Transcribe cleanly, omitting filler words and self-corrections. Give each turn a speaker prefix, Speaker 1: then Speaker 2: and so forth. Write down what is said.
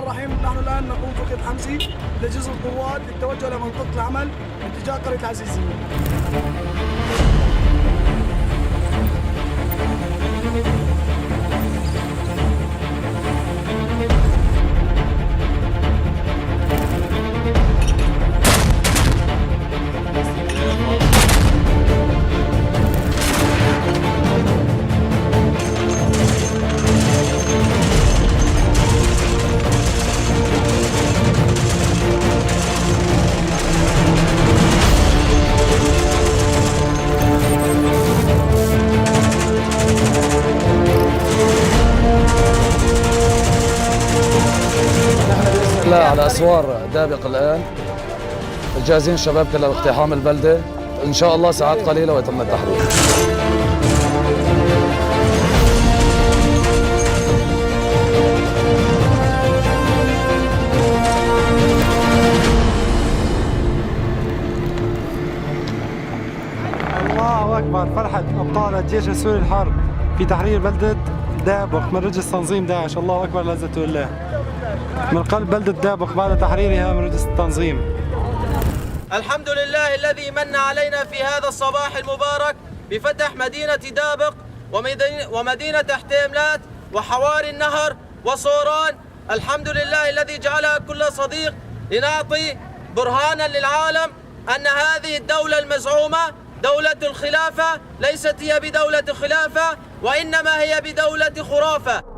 Speaker 1: الرحيم. نحن الآن نقوم بوقت حمزي لجزء القوات للتوجه إلى منطقة العمل باتجاه قرية العزيزية.
Speaker 2: لا على اسوار دابق الان، جاهزين الشباب كلها لاقتحام البلده، ان شاء الله ساعات قليله ويتم التحرير.
Speaker 3: الله اكبر، فرحه ابطال الجيش السوري الحر في تحرير بلده دابق من رجس تنظيم داعش. الله اكبر العزة لله. من قلب بلدة دابق بعد تحريرها من رجس التنظيم.
Speaker 4: الحمد لله الذي من علينا في هذا الصباح المبارك بفتح مدينة دابق ومدينة حتيملات وحواري النهر وصوران. الحمد لله الذي جعلها كل صديق لنعطي برهانا للعالم أن هذه الدولة المزعومة دولة الخلافة ليست هي بدولة خلافة، وإنما هي بدولة خرافة.